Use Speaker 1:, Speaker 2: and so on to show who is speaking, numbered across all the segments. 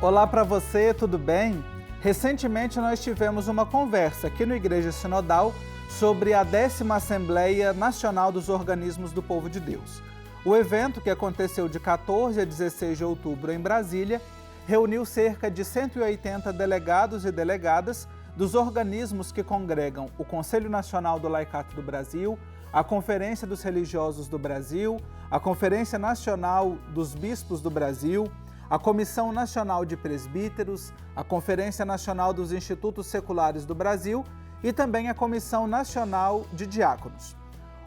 Speaker 1: Olá para você, tudo bem? Recentemente nós tivemos uma conversa aqui no Igreja Sinodal sobre a 10ª Assembleia Nacional dos Organismos do Povo de Deus. O evento, que aconteceu de 14 a 16 de outubro em Brasília, reuniu cerca de 180 delegados e delegadas dos organismos que congregam o Conselho Nacional do Laicato do Brasil, a Conferência dos Religiosos do Brasil, a Conferência Nacional dos Bispos do Brasil, a Comissão Nacional de Presbíteros, a Conferência Nacional dos Institutos Seculares do Brasil e também a Comissão Nacional de Diáconos.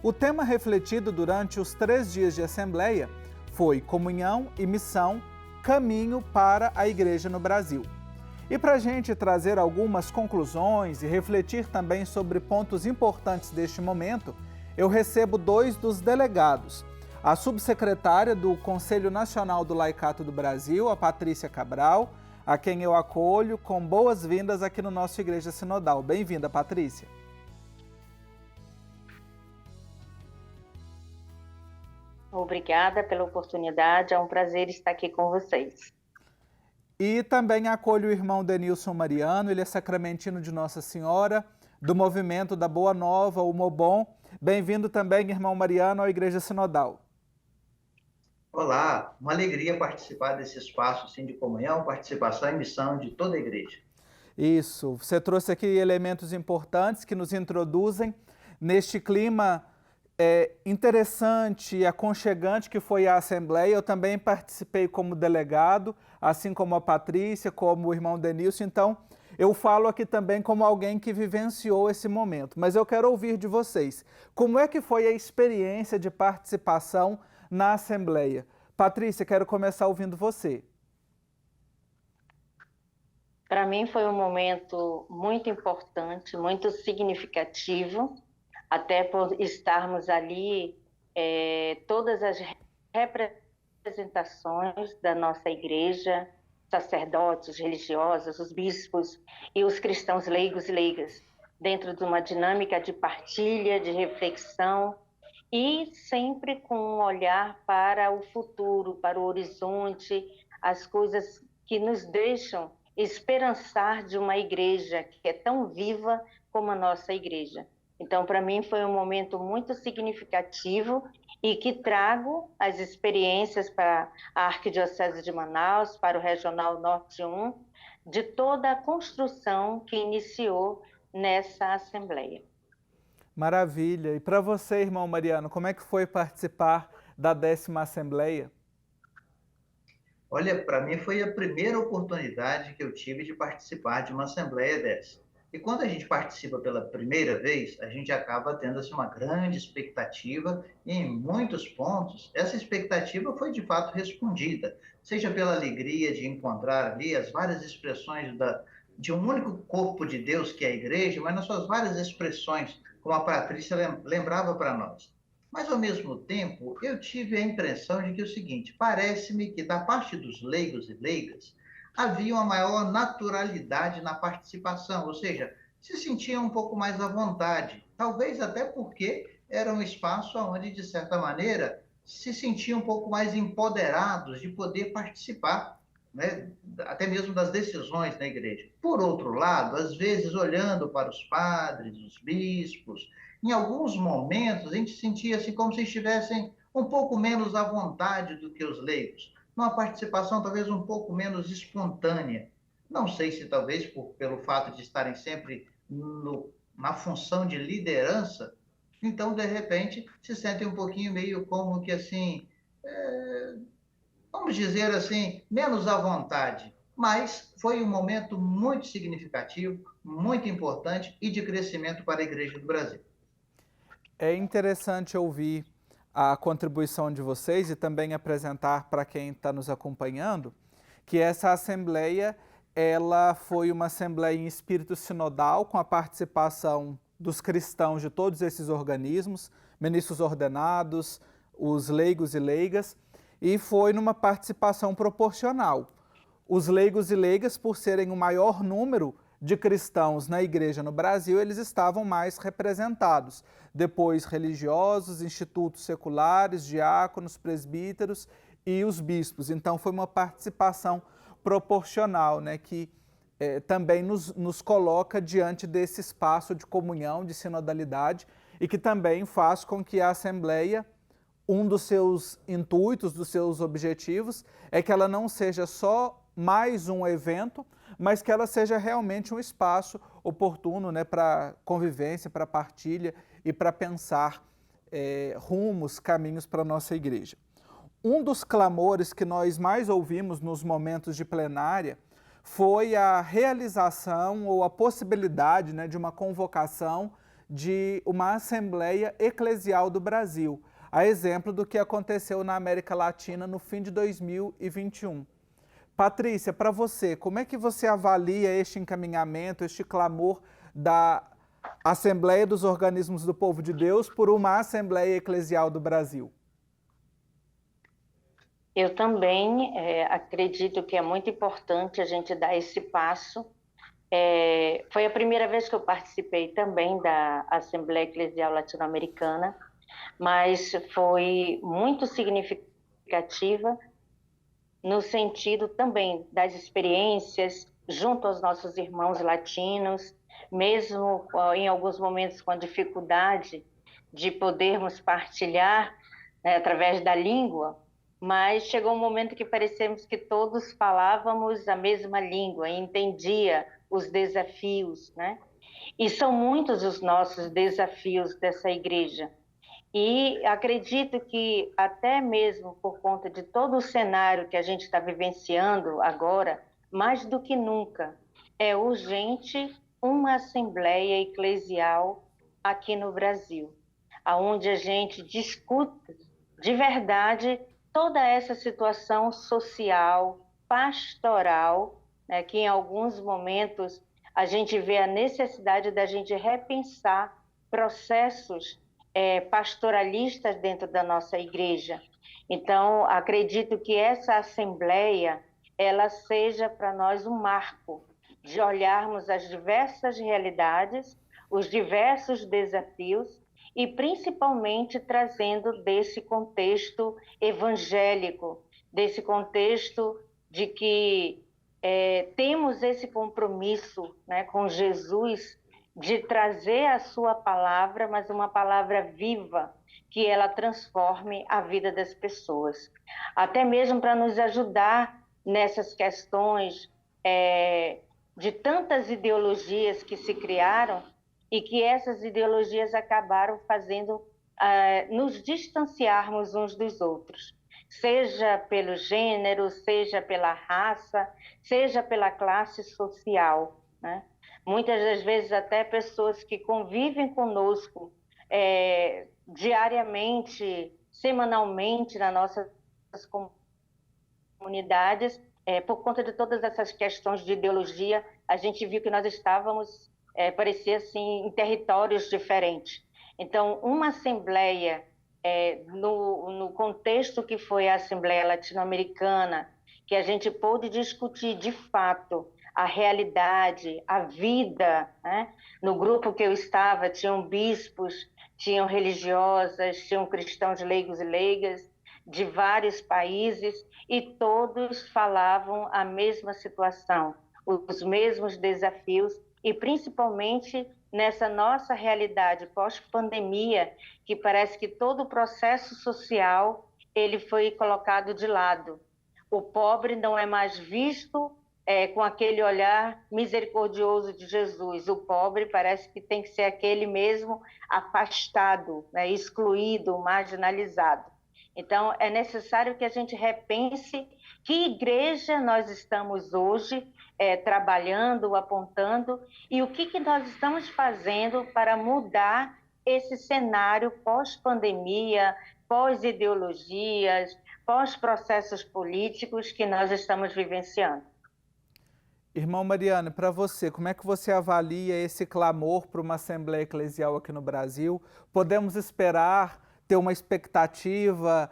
Speaker 1: O tema refletido durante os 3 dias de Assembleia foi Comunhão e Missão, Caminho para a Igreja no Brasil. E para a gente trazer algumas conclusões e refletir também sobre pontos importantes deste momento, eu recebo 2 dos delegados. A subsecretária do Conselho Nacional do Laicato do Brasil, a Patrícia Cabral, a quem eu acolho com boas-vindas aqui no nosso Igreja Sinodal. Bem-vinda, Patrícia.
Speaker 2: Obrigada pela oportunidade, é um prazer estar aqui com vocês.
Speaker 1: E também acolho o irmão Denilson Mariano, ele é sacramentino de Nossa Senhora, do Movimento da Boa Nova, o MOBON. Bem-vindo também, irmão Mariano, à Igreja Sinodal.
Speaker 3: Olá, uma alegria participar desse espaço assim, de comunhão, participação e missão de toda a igreja.
Speaker 1: Isso, você trouxe aqui elementos importantes que nos introduzem neste clima interessante e aconchegante que foi a Assembleia. Eu também participei como delegado, assim como a Patrícia, como o irmão Denilson, então eu falo aqui também como alguém que vivenciou esse momento. Mas eu quero ouvir de vocês, como é que foi a experiência de participação na Assembleia? Patrícia, quero começar ouvindo você.
Speaker 2: Para mim foi um momento muito importante, muito significativo, até por estarmos ali, todas as representações da nossa igreja, sacerdotes, religiosos, os bispos e os cristãos leigos e leigas, dentro de uma dinâmica de partilha, de reflexão, e sempre com um olhar para o futuro, para o horizonte, as coisas que nos deixam esperançar de uma igreja que é tão viva como a nossa igreja. Então, para mim, foi um momento muito significativo e que trago as experiências para a Arquidiocese de Manaus, para o Regional Norte 1, de toda a construção que iniciou nessa Assembleia.
Speaker 1: Maravilha. E para você, irmão Mariano, como é que foi participar da 10ª Assembleia?
Speaker 3: Olha, para mim foi a primeira oportunidade que eu tive de participar de uma Assembleia dessa. E quando a gente participa pela primeira vez, a gente acaba tendo assim, uma grande expectativa e em muitos pontos essa expectativa foi de fato respondida, seja pela alegria de encontrar ali as várias expressões de um único corpo de Deus que é a igreja, mas nas suas várias expressões, como a Patrícia lembrava para nós. Mas, ao mesmo tempo, eu tive a impressão de que é o seguinte, parece-me que da parte dos leigos e leigas, havia uma maior naturalidade na participação, ou seja, se sentiam um pouco mais à vontade, talvez até porque era um espaço onde, de certa maneira, se sentiam um pouco mais empoderados de poder participar, né, até mesmo das decisões na igreja. Por outro lado, às vezes, olhando para os padres, os bispos, em alguns momentos a gente sentia assim como se estivessem um pouco menos à vontade do que os leigos, numa participação talvez um pouco menos espontânea. Não sei se talvez pelo fato de estarem sempre na função de liderança, então de repente se sentem um pouquinho meio como que assim, vamos dizer assim, menos à vontade. Mas foi um momento muito significativo, muito importante e de crescimento para a Igreja do Brasil.
Speaker 1: É interessante ouvir a contribuição de vocês e também apresentar para quem está nos acompanhando que essa Assembleia ela foi uma Assembleia em espírito sinodal com a participação dos cristãos de todos esses organismos, ministros ordenados, os leigos e leigas, e foi numa participação proporcional. Os leigos e leigas, por serem o maior número de cristãos na igreja no Brasil, eles estavam mais representados. Depois, religiosos, institutos seculares, diáconos, presbíteros e os bispos. Então, foi uma participação proporcional, né, que também nos coloca diante desse espaço de comunhão, de sinodalidade, e que também faz com que a Assembleia, um dos seus intuitos, dos seus objetivos, é que ela não seja só mais um evento, mas que ela seja realmente um espaço oportuno, né, para convivência, para partilha e para pensar rumos, caminhos para a nossa igreja. Um dos clamores que nós mais ouvimos nos momentos de plenária foi a realização ou a possibilidade, né, de uma convocação de uma Assembleia Eclesial do Brasil, a exemplo do que aconteceu na América Latina no fim de 2021. Patrícia, para você, como é que você avalia este encaminhamento, este clamor da Assembleia dos Organismos do Povo de Deus por uma Assembleia Eclesial do Brasil?
Speaker 2: Eu também acredito que é muito importante a gente dar esse passo. Foi a primeira vez que eu participei também da Assembleia Eclesial Latino-Americana, mas foi muito significativa no sentido também das experiências junto aos nossos irmãos latinos, mesmo em alguns momentos com a dificuldade de podermos partilhar através da língua, mas chegou um momento que parecemos que todos falávamos a mesma língua e entendia os desafios, né? E são muitos os nossos desafios dessa igreja. E acredito que até mesmo por conta de todo o cenário que a gente está vivenciando agora, mais do que nunca, é urgente uma assembleia eclesial aqui no Brasil, onde a gente discuta de verdade toda essa situação social, pastoral, né, que em alguns momentos a gente vê a necessidade da gente repensar processos pastoralistas dentro da nossa igreja. Então, acredito que essa assembleia, ela seja para nós um marco de olharmos as diversas realidades, os diversos desafios e principalmente trazendo desse contexto evangélico, desse contexto de que temos esse compromisso, né, com Jesus, de trazer a sua palavra, mas uma palavra viva, que ela transforme a vida das pessoas. Até mesmo para nos ajudar nessas questões de tantas ideologias que se criaram e que essas ideologias acabaram fazendo nos distanciarmos uns dos outros, seja pelo gênero, seja pela raça, seja pela classe social, né? Muitas das vezes até pessoas que convivem conosco diariamente, semanalmente nas nossas comunidades, por conta de todas essas questões de ideologia, a gente viu que nós estávamos, parecia assim, em territórios diferentes. Então, uma assembleia, no contexto que foi a Assembleia Latino-Americana, que a gente pôde discutir de fato a realidade, a vida, né? No grupo que eu estava, tinham bispos, tinham religiosas, tinham cristãos leigos e leigas de vários países e todos falavam a mesma situação, os mesmos desafios e principalmente nessa nossa realidade pós-pandemia, que parece que todo o processo social ele foi colocado de lado. O pobre não é mais visto com aquele olhar misericordioso de Jesus. O pobre parece que tem que ser aquele mesmo afastado, né, excluído, marginalizado. Então, é necessário que a gente repense que igreja nós estamos hoje trabalhando, apontando, e o que nós estamos fazendo para mudar esse cenário pós-pandemia, pós-ideologias, pós-processos políticos que nós estamos vivenciando.
Speaker 1: Irmão Mariano, para você, como é que você avalia esse clamor para uma Assembleia Eclesial aqui no Brasil? Podemos esperar, ter uma expectativa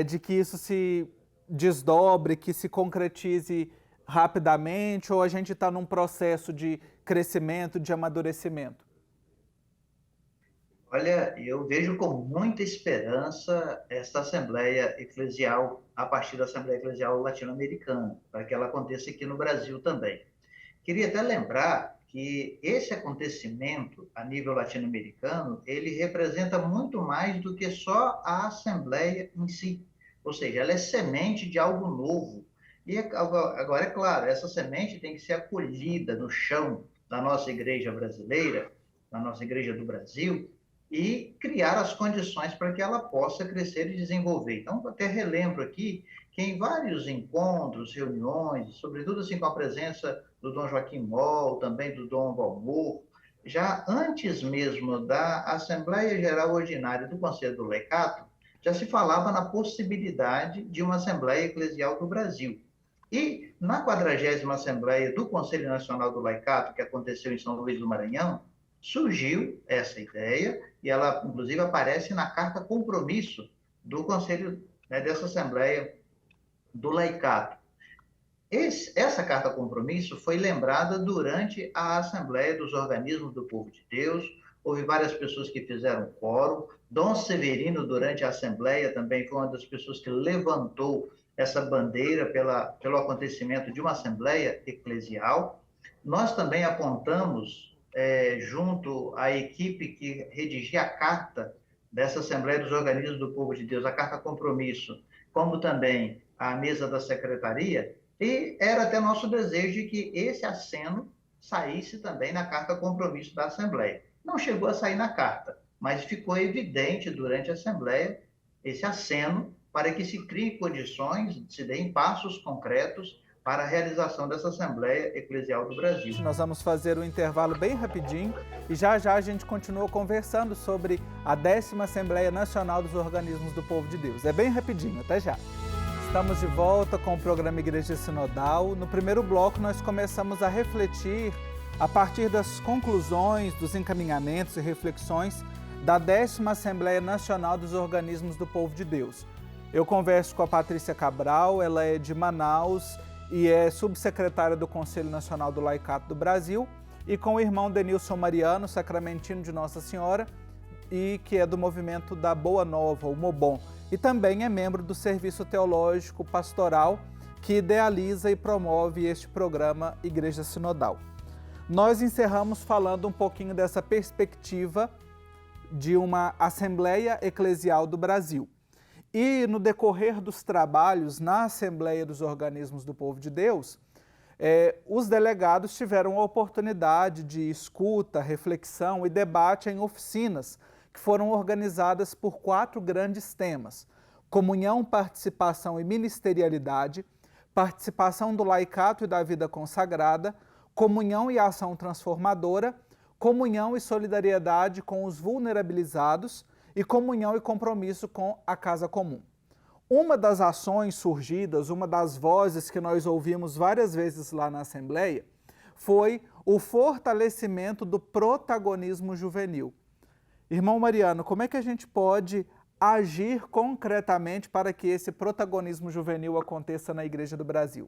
Speaker 1: de que isso se desdobre, que se concretize rapidamente, ou a gente está num processo de crescimento, de amadurecimento?
Speaker 3: Olha, eu vejo com muita esperança esta Assembleia Eclesial, a partir da Assembleia Eclesial Latino-Americana, para que ela aconteça aqui no Brasil também. Queria até lembrar que esse acontecimento a nível latino-americano, ele representa muito mais do que só a Assembleia em si. Ou seja, ela é semente de algo novo. E agora, é claro, essa semente tem que ser acolhida no chão da nossa igreja brasileira, da nossa igreja do Brasil, e criar as condições para que ela possa crescer e desenvolver. Então, até relembro aqui que em vários encontros, reuniões, sobretudo assim com a presença do Dom Joaquim Moll, também do Dom Valmor, já antes mesmo da Assembleia Geral Ordinária do Conselho do Laicato, já se falava na possibilidade de uma Assembleia Eclesial do Brasil. E na 40ª Assembleia do Conselho Nacional do Laicato, que aconteceu em São Luís do Maranhão, surgiu essa ideia, e ela, inclusive, aparece na carta compromisso do Conselho, né, dessa Assembleia do Laicato. Essa carta compromisso foi lembrada durante a Assembleia dos Organismos do Povo de Deus, houve várias pessoas que fizeram quórum, Dom Severino, durante a Assembleia, também foi uma das pessoas que levantou essa bandeira pelo acontecimento de uma Assembleia Eclesial. Nós também apontamos, junto à equipe que redigia a carta dessa Assembleia dos Organismos do Povo de Deus, a carta compromisso, como também a mesa da secretaria, e era até nosso desejo de que esse aceno saísse também na carta compromisso da Assembleia. Não chegou a sair na carta, mas ficou evidente durante a Assembleia esse aceno para que se criem condições, se deem passos concretos para a realização dessa Assembleia Eclesial do Brasil.
Speaker 1: Nós vamos fazer um intervalo bem rapidinho e já já a gente continua conversando sobre a 10ª Assembleia Nacional dos Organismos do Povo de Deus. É bem rapidinho, até já. Estamos de volta com o programa Igreja Sinodal. No primeiro bloco, nós começamos a refletir a partir das conclusões, dos encaminhamentos e reflexões da 10ª Assembleia Nacional dos Organismos do Povo de Deus. Eu converso com a Patrícia Cabral, ela é de Manaus e é subsecretária do Conselho Nacional do Laicato do Brasil, e com o irmão Denilson Mariano, sacramentino de Nossa Senhora, e que é do movimento da Boa Nova, o MOBON, e também é membro do Serviço Teológico Pastoral, que idealiza e promove este programa Igreja Sinodal. Nós encerramos falando um pouquinho dessa perspectiva de uma Assembleia Eclesial do Brasil. E no decorrer dos trabalhos na Assembleia dos Organismos do Povo de Deus, os delegados tiveram a oportunidade de escuta, reflexão e debate em oficinas que foram organizadas por 4 grandes temas: comunhão, participação e ministerialidade, participação do laicato e da vida consagrada, comunhão e ação transformadora, comunhão e solidariedade com os vulnerabilizados e comunhão e compromisso com a casa comum. Uma das ações surgidas, uma das vozes que nós ouvimos várias vezes lá na Assembleia, foi o fortalecimento do protagonismo juvenil. Irmão Mariano, como é que a gente pode agir concretamente para que esse protagonismo juvenil aconteça na Igreja do Brasil?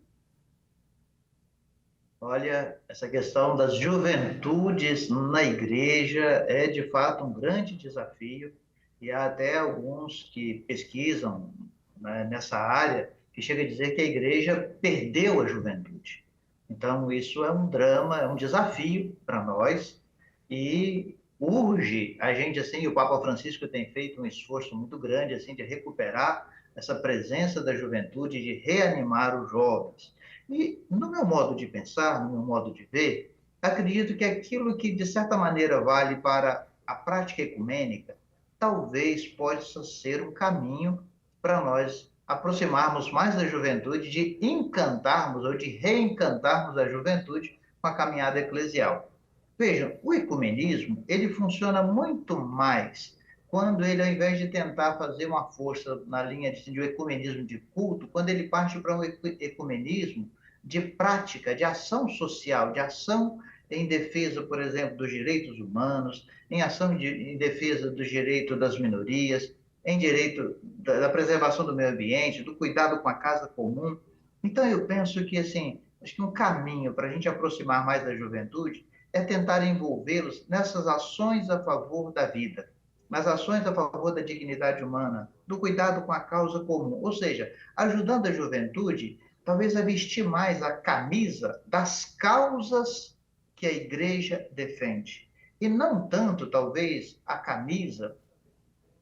Speaker 3: Olha, essa questão das juventudes na igreja é de fato um grande desafio, e há até alguns que pesquisam, né, nessa área, que chega a dizer que a igreja perdeu a juventude. Então, isso é um drama, é um desafio para nós, e urge a gente, assim, o Papa Francisco tem feito um esforço muito grande, assim, de recuperar essa presença da juventude, de reanimar os jovens. E, no meu modo de pensar, no meu modo de ver, acredito que aquilo que, de certa maneira, vale para a prática ecumênica, talvez possa ser um caminho para nós aproximarmos mais da juventude, de encantarmos ou de reencantarmos a juventude com a caminhada eclesial. Vejam, o ecumenismo, ele funciona muito mais quando ele, ao invés de tentar fazer uma força na linha de um ecumenismo de culto, quando ele parte para um ecumenismo de prática, de ação social, de ação em defesa, por exemplo, dos direitos humanos, em ação em defesa dos direitos das minorias, em direito da preservação do meio ambiente, do cuidado com a casa comum. Então, eu penso que, assim, acho que um caminho para a gente aproximar mais da juventude é tentar envolvê-los nessas ações a favor da vida. mas ações a favor da dignidade humana, do cuidado com a causa comum, ou seja, ajudando a juventude, talvez a vestir mais a camisa das causas que a igreja defende, e não tanto, talvez, a camisa,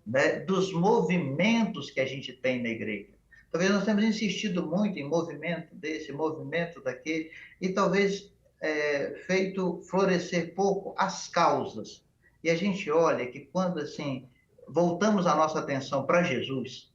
Speaker 3: né, dos movimentos que a gente tem na igreja. Talvez nós temos insistido muito em movimento desse, movimento daquele, e talvez feito florescer pouco as causas. E a gente olha que quando assim voltamos a nossa atenção para Jesus,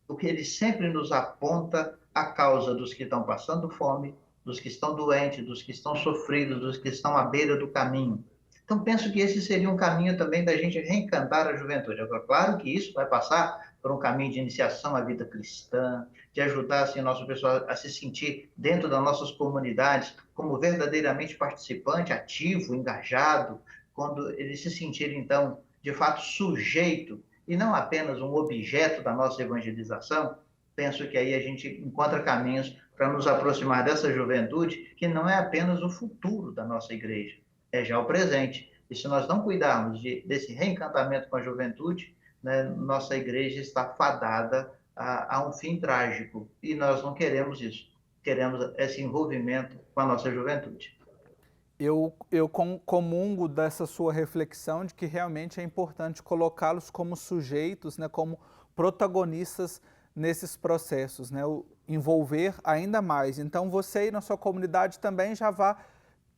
Speaker 3: o que ele sempre nos aponta a causa dos que estão passando fome, dos que estão doentes, dos que estão sofridos, dos que estão à beira do caminho. Então, penso que esse seria um caminho também da gente reencantar a juventude. Agora, claro que isso vai passar por um caminho de iniciação à vida cristã, de ajudar assim, o nosso pessoal a se sentir dentro das nossas comunidades como verdadeiramente participante, ativo, engajado, quando eles se sentirem, então, de fato, sujeito e não apenas um objeto da nossa evangelização. Penso que aí a gente encontra caminhos para nos aproximar dessa juventude, que não é apenas o futuro da nossa igreja, é já o presente. E se nós não cuidarmos desse reencantamento com a juventude, né, nossa igreja está fadada a um fim trágico. E nós não queremos isso. Queremos esse envolvimento com a nossa juventude.
Speaker 1: Eu comungo dessa sua reflexão de que realmente é importante colocá-los como sujeitos, né, como protagonistas nesses processos, né, envolver ainda mais. Então você e na sua comunidade também já vá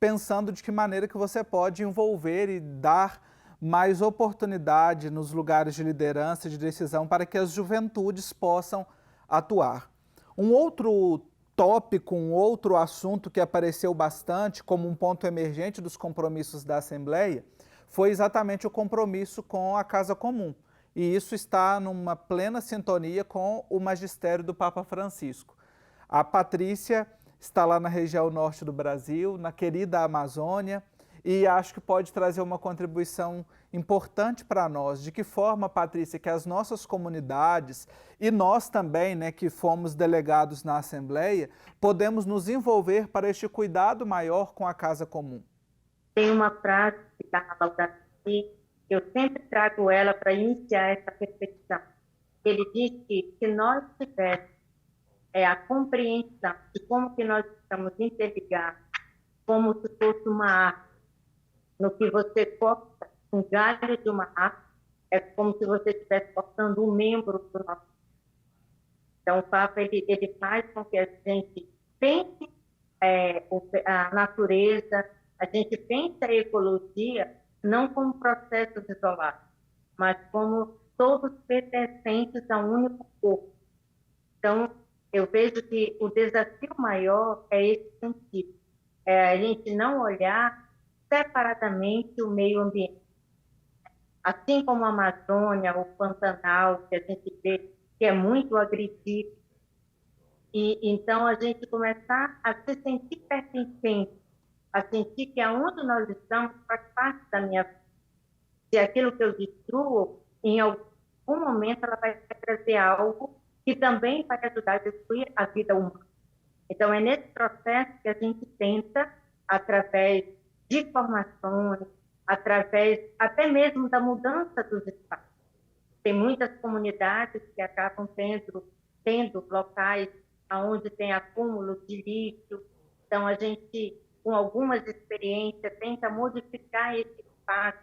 Speaker 1: pensando de que maneira que você pode envolver e dar mais oportunidade nos lugares de liderança e de decisão para que as juventudes possam atuar. Um outro tópico, um outro assunto que apareceu bastante como um ponto emergente dos compromissos da Assembleia foi exatamente o compromisso com a Casa Comum. E isso está numa plena sintonia com o magistério do Papa Francisco. A Patrícia está lá na região norte do Brasil, na querida Amazônia, e acho que pode trazer uma contribuição importante para nós. De que forma, Patrícia, que as nossas comunidades e nós também, né, que fomos delegados na Assembleia, podemos nos envolver para este cuidado maior com a Casa Comum?
Speaker 2: Tem uma frase que está na Laudato Si, eu sempre trago ela para iniciar essa reflexão. Ele diz que se nós tivéssemos a compreensão de como que nós estamos interligados, como se fosse uma árvore, no que você corta um galho de uma árvore, é como se você estivesse cortando um membro do nosso. Então, o Papa ele faz com que a gente pense a natureza, a gente pense a ecologia não como processos isolados, mas como todos pertencentes a um único corpo. Então, eu vejo que o desafio maior é esse sentido, é a gente não olhar separadamente o meio ambiente. Assim como a Amazônia, o Pantanal, que a gente vê que é muito agressivo, e então a gente começar a se sentir pertencente, a sentir que aonde nós estamos faz parte da minha vida. Se aquilo que eu destruo, em algum momento ela vai trazer algo que também vai ajudar a destruir a vida humana. Então é nesse processo que a gente tenta, através de formações, através até mesmo da mudança dos espaços. Tem muitas comunidades que acabam tendo locais onde tem acúmulo de lixo. Então, a gente, com algumas experiências, tenta modificar esse espaço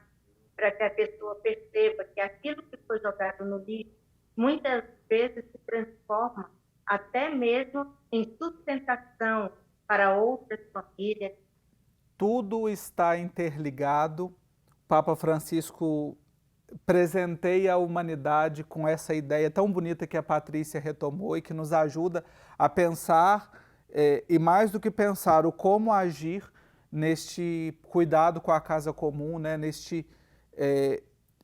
Speaker 2: para que a pessoa perceba que aquilo que foi jogado no lixo muitas vezes se transforma até mesmo em sustentação para outras famílias.
Speaker 1: Tudo está interligado. Papa Francisco presenteia a humanidade com essa ideia tão bonita que a Patrícia retomou e que nos ajuda a pensar, e mais do que pensar, o como agir neste cuidado com a casa comum, né, neste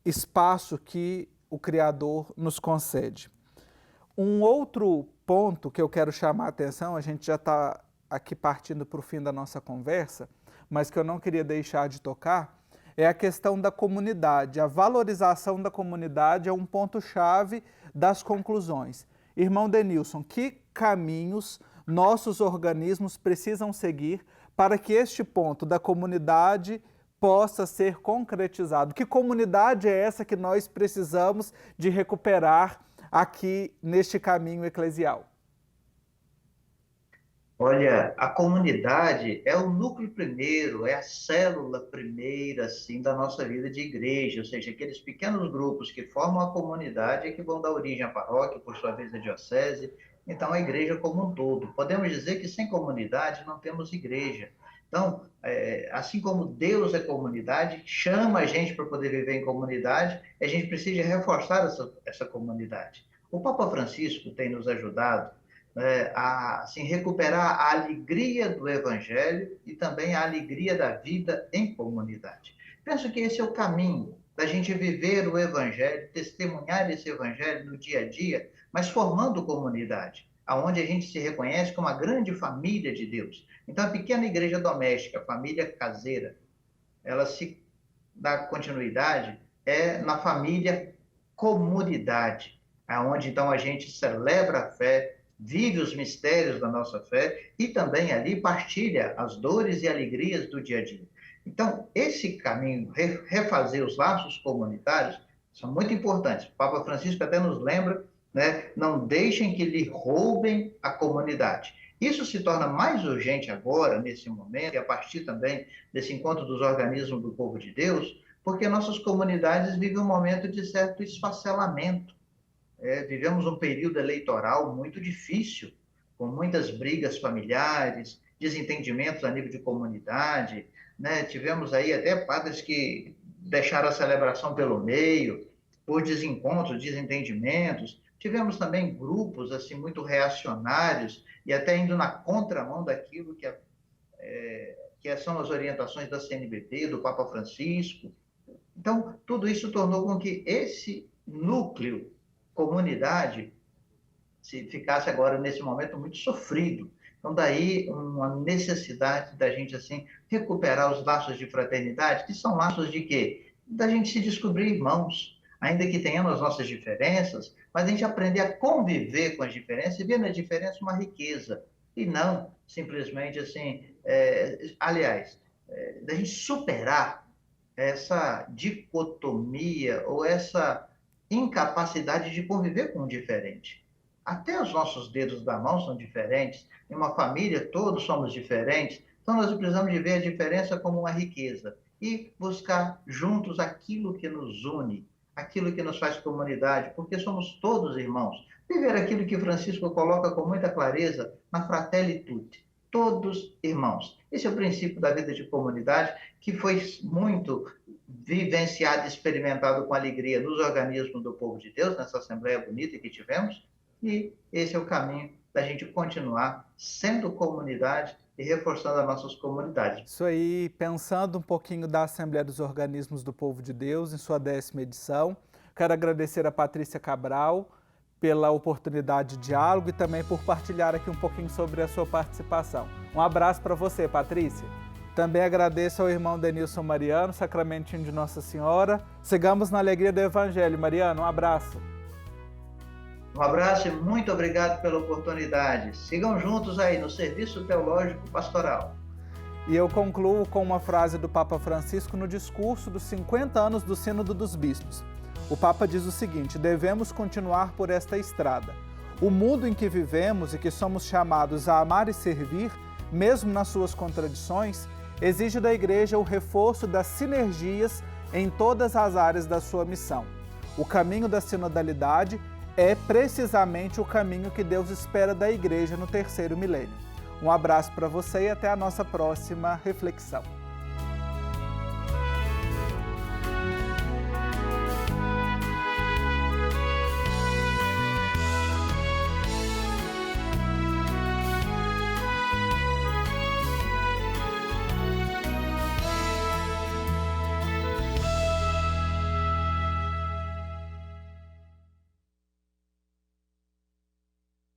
Speaker 1: espaço que o Criador nos concede. Um outro ponto que eu quero chamar a atenção, a gente já está aqui partindo para o fim da nossa conversa, mas que eu não queria deixar de tocar, é a questão da comunidade. A valorização da comunidade é um ponto-chave das conclusões. Irmão Denilson, que caminhos nossos organismos precisam seguir para que este ponto da comunidade possa ser concretizado. Que comunidade é essa que nós precisamos de recuperar aqui neste caminho eclesial?
Speaker 3: Olha, a comunidade é o núcleo primeiro, é a célula primeira, assim, da nossa vida de igreja, ou seja, aqueles pequenos grupos que formam a comunidade e que vão dar origem à paróquia, por sua vez à diocese, então a igreja como um todo. Podemos dizer que sem comunidade não temos igreja. Então, assim como Deus é comunidade, chama a gente para poder viver em comunidade, a gente precisa reforçar essa comunidade. O Papa Francisco tem nos ajudado a assim, recuperar a alegria do Evangelho e também a alegria da vida em comunidade. Penso que esse é o caminho da gente viver o Evangelho, testemunhar esse Evangelho no dia a dia, mas formando comunidade, aonde a gente se reconhece como uma grande família de Deus. Então, a pequena igreja doméstica, a família caseira, ela se dá continuidade na família comunidade, aonde então a gente celebra a fé, vive os mistérios da nossa fé e também ali partilha as dores e alegrias do dia a dia. Então, esse caminho, refazer os laços comunitários, são muito importantes. O Papa Francisco até nos lembra, né, não deixem que lhe roubem a comunidade. Isso se torna mais urgente agora, nesse momento, e a partir também desse encontro dos organismos do povo de Deus, porque nossas comunidades vivem um momento de certo esfacelamento. Vivemos um período eleitoral muito difícil, com muitas brigas familiares, desentendimentos a nível de comunidade, né? Tivemos aí até padres que deixaram a celebração pelo meio, por desencontros, desentendimentos. Tivemos também grupos assim muito reacionários e até indo na contramão daquilo que são as orientações da CNBB, do Papa Francisco. Então, tudo isso tornou com que esse núcleo comunidade se ficasse agora nesse momento muito sofrido. Então daí uma necessidade da gente assim recuperar os laços de fraternidade, que são laços de quê? Da gente se descobrir irmãos, ainda que tenhamos as nossas diferenças, mas a gente aprender a conviver com as diferenças e ver na diferença uma riqueza e não simplesmente assim, da gente superar essa dicotomia ou essa incapacidade de conviver com o diferente. Até os nossos dedos da mão são diferentes, em uma família todos somos diferentes, então nós precisamos de ver a diferença como uma riqueza e buscar juntos aquilo que nos une, aquilo que nos faz comunidade, porque somos todos irmãos. Viver aquilo que Francisco coloca com muita clareza na Fratelli Tutti, todos irmãos. Esse é o princípio da vida de comunidade que foi muito vivenciado e experimentado com alegria nos organismos do povo de Deus, nessa Assembleia bonita que tivemos, e esse é o caminho da gente continuar sendo comunidade e reforçando as nossas comunidades.
Speaker 1: Isso aí, pensando um pouquinho da Assembleia dos Organismos do Povo de Deus, em sua 10ª edição, quero agradecer a Patrícia Cabral pela oportunidade de diálogo e também por partilhar aqui um pouquinho sobre a sua participação. Um abraço para você, Patrícia. Também agradeço ao irmão Denilson Mariano, sacramentinho de Nossa Senhora. Sigamos na alegria do Evangelho. Mariano, um abraço.
Speaker 3: Um abraço e muito obrigado pela oportunidade. Sigam juntos aí no Serviço Teológico Pastoral.
Speaker 1: E eu concluo com uma frase do Papa Francisco no discurso dos 50 anos do Sínodo dos Bispos. O Papa diz o seguinte: devemos continuar por esta estrada. O mundo em que vivemos e que somos chamados a amar e servir, mesmo nas suas contradições, exige da Igreja o reforço das sinergias em todas as áreas da sua missão. O caminho da sinodalidade é precisamente o caminho que Deus espera da Igreja no 3º milênio. Um abraço para você e até a nossa próxima reflexão.